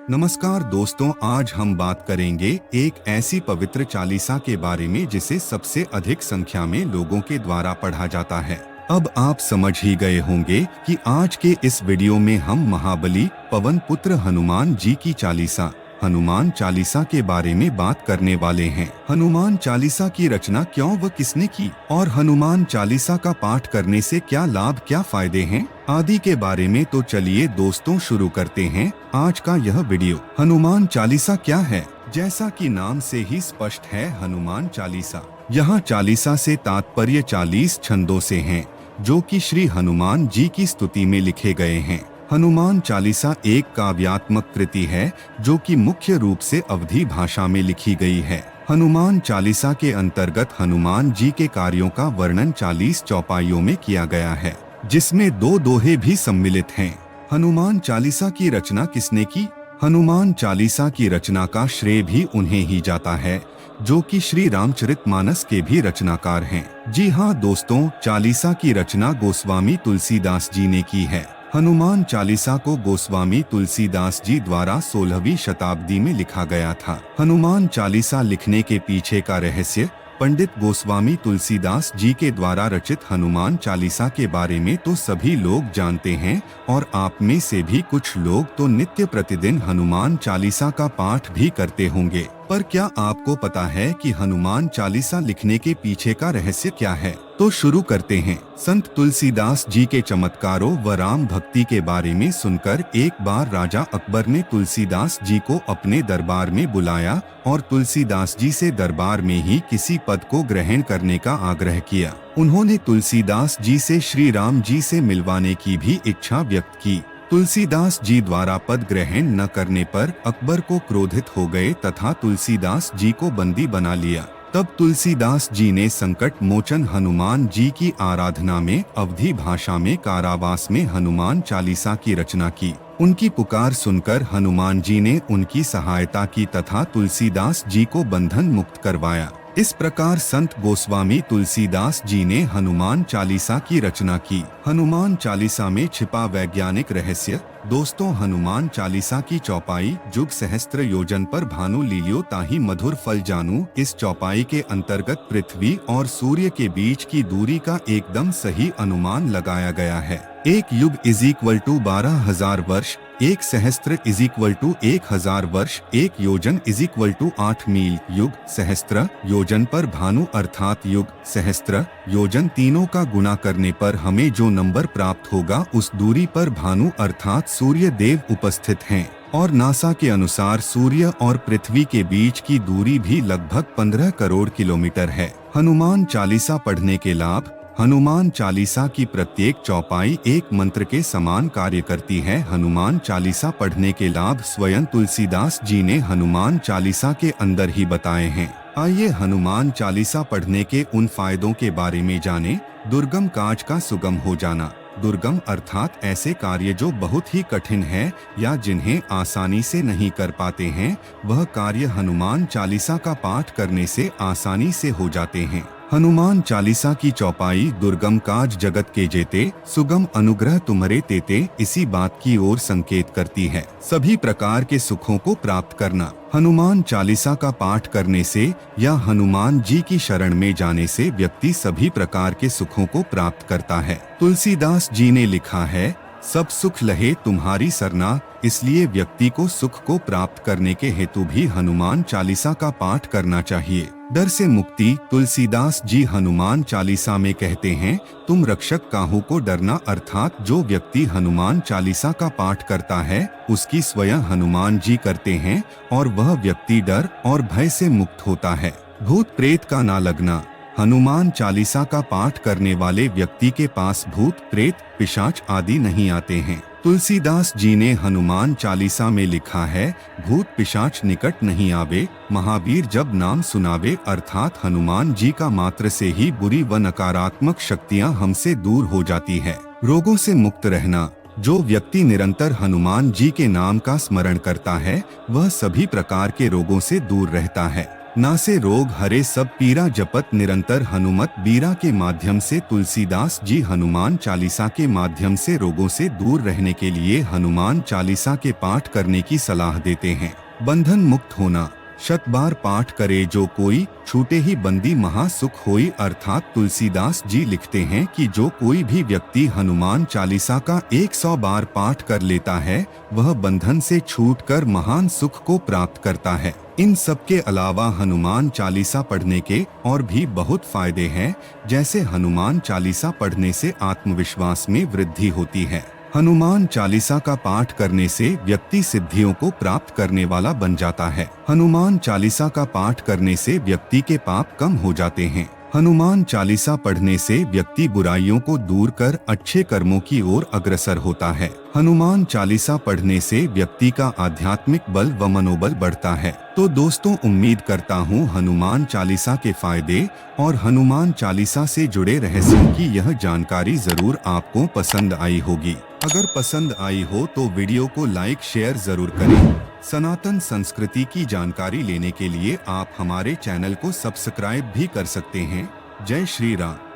नमस्कार दोस्तों, आज हम बात करेंगे एक ऐसी पवित्र चालीसा के बारे में जिसे सबसे अधिक संख्या में लोगों के द्वारा पढ़ा जाता है। अब आप समझ ही गए होंगे कि आज के इस वीडियो में हम महाबली पवन पुत्र हनुमान जी की चालीसा हनुमान चालीसा के बारे में बात करने वाले हैं। हनुमान चालीसा की रचना क्यों व किसने की और हनुमान चालीसा का पाठ करने से क्या लाभ क्या फायदे हैं आदि के बारे में तो चलिए दोस्तों शुरू करते हैं आज का यह वीडियो। हनुमान चालीसा क्या है? जैसा कि नाम से ही स्पष्ट है, हनुमान चालीसा। यहाँ चालीसा से तात्पर्य 40 छंदों से हैं, जो कि श्री हनुमान जी की स्तुति में लिखे गए हैं। हनुमान चालीसा एक काव्यात्मक कृति है जो कि मुख्य रूप से अवधी भाषा में लिखी गई है। हनुमान चालीसा के अंतर्गत हनुमान जी के कार्यों का वर्णन 40 चौपाइयों में किया गया है, जिसमें 2 दोहे भी सम्मिलित हैं। हनुमान चालीसा की रचना किसने की? हनुमान चालीसा की रचना का श्रेय भी उन्हें ही जाता है, जो कि श्री रामचरितमानस के भी रचनाकार हैं। जी हाँ दोस्तों, चालीसा की रचना गोस्वामी तुलसीदास जी ने की है। हनुमान चालीसा को गोस्वामी तुलसीदास जी द्वारा 16वीं शताब्दी में लिखा गया था। हनुमान चालीसा लिखने के पीछे का रहस्य पंडित गोस्वामी तुलसीदास जी के द्वारा रचित हनुमान चालीसा के बारे में तो सभी लोग जानते हैं, और आप में से भी कुछ लोग तो नित्य प्रतिदिन हनुमान चालीसा का पाठ भी करते होंगे। पर क्या आपको पता है कि हनुमान चालीसा लिखने के पीछे का रहस्य क्या है? तो शुरू करते हैं। संत तुलसीदास जी के चमत्कारों व राम भक्ति के बारे में सुनकर एक बार राजा अकबर ने तुलसीदास जी को अपने दरबार में बुलाया और तुलसीदास जी से दरबार में ही किसी पद को ग्रहण करने का आग्रह किया। उन्होंने तुलसीदास जी से श्री राम जी से मिलवाने की भी इच्छा व्यक्त की। तुलसीदास जी द्वारा पद ग्रहण न करने पर अकबर को क्रोधित हो गए तथा तुलसीदास जी को बंदी बना लिया। तब तुलसीदास जी ने संकट मोचन हनुमान जी की आराधना में अवधी भाषा में कारावास में हनुमान चालीसा की रचना की। उनकी पुकार सुनकर हनुमान जी ने उनकी सहायता की तथा तुलसीदास जी को बंधन मुक्त करवाया। इस प्रकार संत गोस्वामी तुलसीदास जी ने हनुमान चालीसा की रचना की। हनुमान चालीसा में छिपा वैज्ञानिक रहस्य। दोस्तों, हनुमान चालीसा की चौपाई जुग सहस्त्र योजन पर भानु लीलियो ताहि मधुर फल जानू। इस चौपाई के अंतर्गत पृथ्वी और सूर्य के बीच की दूरी का एकदम सही अनुमान लगाया गया है। एक युग = 12,000 वर्ष, एक सहस्त्र = 1,000 वर्ष, एक योजन = 8 मील। युग सहस्त्र योजन पर भानु अर्थात युग सहस्त्र योजन तीनों का गुणा करने पर हमें जो नंबर प्राप्त होगा उस दूरी पर भानु अर्थात सूर्य देव उपस्थित हैं। और नासा के अनुसार सूर्य और पृथ्वी के बीच की दूरी भी लगभग 15 करोड़ किलोमीटर है। हनुमान चालीसा पढ़ने के लाभ। हनुमान चालीसा की प्रत्येक चौपाई एक मंत्र के समान कार्य करती है। हनुमान चालीसा पढ़ने के लाभ स्वयं तुलसीदास जी ने हनुमान चालीसा के अंदर ही बताए हैं। आइए हनुमान चालीसा पढ़ने के उन फायदों के बारे में जानें। दुर्गम काज का सुगम हो जाना। दुर्गम अर्थात ऐसे कार्य जो बहुत ही कठिन है या जिन्हें आसानी से नहीं कर पाते हैं, वह कार्य हनुमान चालीसा का पाठ करने से आसानी से हो जाते हैं। हनुमान चालीसा की चौपाई दुर्गम काज जगत के जेते, सुगम अनुग्रह तुम्हारे तेते इसी बात की ओर संकेत करती है। सभी प्रकार के सुखों को प्राप्त करना। हनुमान चालीसा का पाठ करने से या हनुमान जी की शरण में जाने से व्यक्ति सभी प्रकार के सुखों को प्राप्त करता है। तुलसीदास जी ने लिखा है, सब सुख लहे तुम्हारी सरना। इसलिए व्यक्ति को सुख को प्राप्त करने के हेतु भी हनुमान चालीसा का पाठ करना चाहिए। डर से मुक्ति। तुलसीदास जी हनुमान चालीसा में कहते हैं, तुम रक्षक काहू को डरना, अर्थात जो व्यक्ति हनुमान चालीसा का पाठ करता है उसकी स्वयं हनुमान जी करते हैं और वह व्यक्ति डर और भय से मुक्त होता है। भूत प्रेत का ना लगना। हनुमान चालीसा का पाठ करने वाले व्यक्ति के पास भूत प्रेत पिशाच आदि नहीं आते हैं। तुलसीदास जी ने हनुमान चालीसा में लिखा है, भूत पिशाच निकट नहीं आवे। महावीर जब नाम सुनावे, अर्थात हनुमान जी का मात्र से ही बुरी व नकारात्मक शक्तियां हमसे दूर हो जाती है। रोगों से मुक्त रहना। जो व्यक्ति निरंतर हनुमान जी के नाम का स्मरण करता है वह सभी प्रकार के रोगों से दूर रहता है। नासे रोग हरे सब पीरा जपत निरंतर हनुमत बीरा के माध्यम से तुलसीदास जी हनुमान चालीसा के माध्यम से रोगों से दूर रहने के लिए हनुमान चालीसा के पाठ करने की सलाह देते हैं। बंधन मुक्त होना। शत बार पाठ करे जो कोई, छूटे ही बंदी महासुख होई। अर्थात तुलसीदास जी लिखते हैं कि जो कोई भी व्यक्ति हनुमान चालीसा का 100 बार पाठ कर लेता है वह बंधन से छूटकर महान सुख को प्राप्त करता है। इन सब के अलावा हनुमान चालीसा पढ़ने के और भी बहुत फायदे हैं, जैसे हनुमान चालीसा पढ़ने से आत्मविश्वास में वृद्धि होती है। हनुमान चालीसा का पाठ करने से व्यक्ति सिद्धियों को प्राप्त करने वाला बन जाता है। हनुमान चालीसा का पाठ करने से व्यक्ति के पाप कम हो जाते हैं। हनुमान चालीसा पढ़ने से व्यक्ति बुराइयों को दूर कर अच्छे कर्मों की ओर अग्रसर होता है। हनुमान चालीसा पढ़ने से व्यक्ति का आध्यात्मिक बल व मनोबल बढ़ता है। तो दोस्तों, उम्मीद करता हूँ हनुमान चालीसा के फायदे और हनुमान चालीसा से जुड़े रहस्यों की यह जानकारी जरूर आपको पसंद आई होगी। अगर पसंद आई हो तो वीडियो को लाइक शेयर जरूर करें। सनातन संस्कृति की जानकारी लेने के लिए आप हमारे चैनल को सब्सक्राइब भी कर सकते हैं। जय श्री राम।